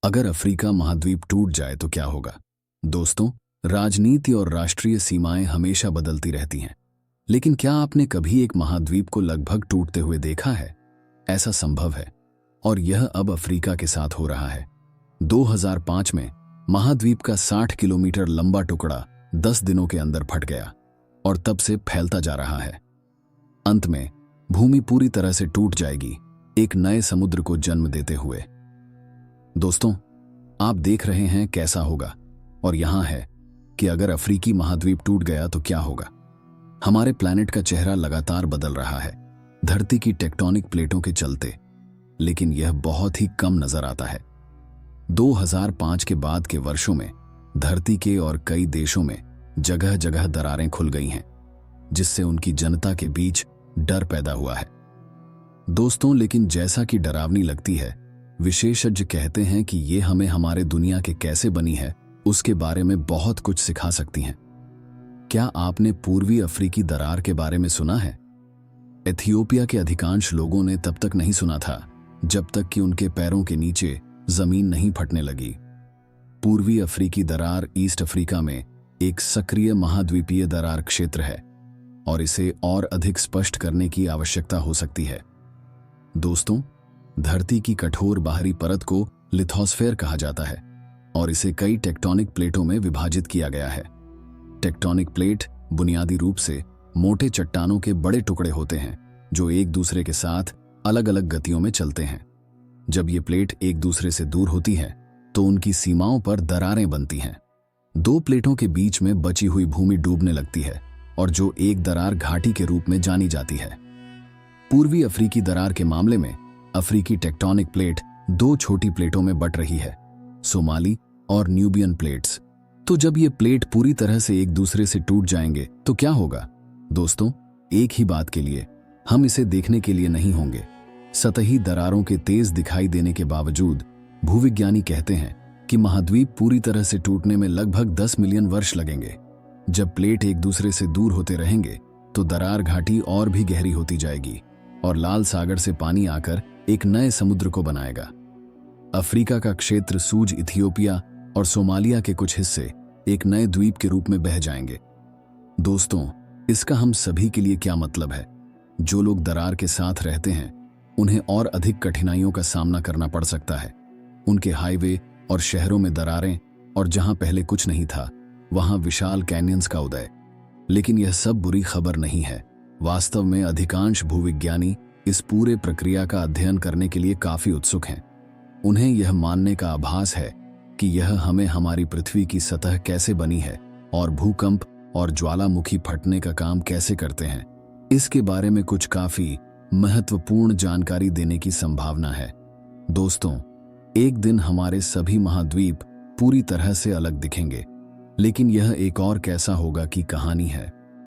अगर अफ्रीका महाद्वीप टूट जाए तो क्या होगा? दोस्तों, राजनीति और राष्ट्रीय सीमाएं हमेशा बदलती रहती हैं, लेकिन क्या आपने कभी एक महाद्वीप को लगभग टूटते हुए देखा है? ऐसा संभव है, और यह अब अफ्रीका के साथ हो रहा है। 2005 में महाद्वीप का 60 किलोमीटर लंबा टुकड़ा 10 दिनों के अंदर फट गया और तब से फैलता जा रहा है। अंत में भूमि पूरी तरह से टूट जाएगी, एक नए समुद्र को जन्म देते हुए। दोस्तों, आप देख रहे हैं कैसा होगा, और यहां है कि अगर अफ्रीकी महाद्वीप टूट गया तो क्या होगा। हमारे प्लैनेट का चेहरा लगातार बदल रहा है, धरती की टेक्टोनिक प्लेटों के चलते, लेकिन यह बहुत ही कम नजर आता है। 2005 के बाद के वर्षों में धरती के और कई देशों में जगह जगह दरारें खुल गई हैं, जिससे उनकी जनता के बीच डर पैदा हुआ है। दोस्तों, लेकिन जैसा कि डरावनी लगती है, विशेषज्ञ कहते हैं कि ये हमें हमारे दुनिया के कैसे बनी है उसके बारे में बहुत कुछ सिखा सकती हैं। क्या आपने पूर्वी अफ्रीकी दरार के बारे में सुना है? एथियोपिया के अधिकांश लोगों ने तब तक नहीं सुना था जब तक कि उनके पैरों के नीचे जमीन नहीं फटने लगी। पूर्वी अफ्रीकी दरार ईस्ट अफ्रीका में एक सक्रिय महाद्वीपीय दरार क्षेत्र है, और इसे और अधिक स्पष्ट करने की आवश्यकता हो सकती है। दोस्तों, धरती की कठोर बाहरी परत को लिथोस्फेयर कहा जाता है, और इसे कई टेक्टोनिक प्लेटों में विभाजित किया गया है। टेक्टोनिक प्लेट बुनियादी रूप से मोटे चट्टानों के बड़े टुकड़े होते हैं जो एक दूसरे के साथ अलग अलग गतियों में चलते हैं। जब ये प्लेट एक दूसरे से दूर होती है तो उनकी सीमाओं पर दरारें बनती हैं। दो प्लेटों के बीच में बची हुई भूमि डूबने लगती है, और जो एक दरार घाटी के रूप में जानी जाती है। पूर्वी अफ्रीकी दरार के मामले में अफ्रीकी टेक्टोनिक प्लेट दो छोटी प्लेटों में बट रही है, सोमाली और न्यूबियन प्लेट्स। तो जब ये प्लेट पूरी तरह से एक दूसरे से टूट जाएंगे तो क्या होगा? दोस्तों, एक ही बात के लिए हम इसे देखने के लिए नहीं होंगे। सतही दरारों के तेज दिखाई देने के बावजूद भूविज्ञानी कहते हैं कि महाद्वीप पूरी तरह से टूटने में लगभग 10 मिलियन वर्ष लगेंगे। जब प्लेट एक दूसरे से दूर होते रहेंगे तो दरार घाटी और भी गहरी होती जाएगी, और लाल सागर से पानी आकर एक नए समुद्र को बनाएगा। अफ्रीका का क्षेत्र सूज इथियोपिया और सोमालिया के कुछ हिस्से एक नए द्वीप के रूप में बह जाएंगे। दोस्तों, इसका हम सभी के लिए क्या मतलब है? जो लोग दरार के साथ रहते हैं उन्हें और अधिक कठिनाइयों का सामना करना पड़ सकता है। उनके हाईवे और शहरों में दरारें, और जहां पहले कुछ नहीं था वहां विशाल कैनियंस का उदय। लेकिन यह सब बुरी खबर नहीं है। वास्तव में अधिकांश भूविज्ञानी इस पूरे प्रक्रिया का अध्ययन करने के लिए काफी उत्सुक हैं। उन्हें यह मानने का आभास है कि यह हमें हमारी पृथ्वी की सतह कैसे बनी है और भूकंप और ज्वालामुखी फटने का काम कैसे करते हैं, इसके बारे में कुछ काफी महत्वपूर्ण जानकारी देने की संभावना है। दोस्तों, एक दिन हमारे सभी महाद्वीप पूरी तरह से अलग दिखेंगे, लेकिन यह एक और कैसा होगा की कहानी है।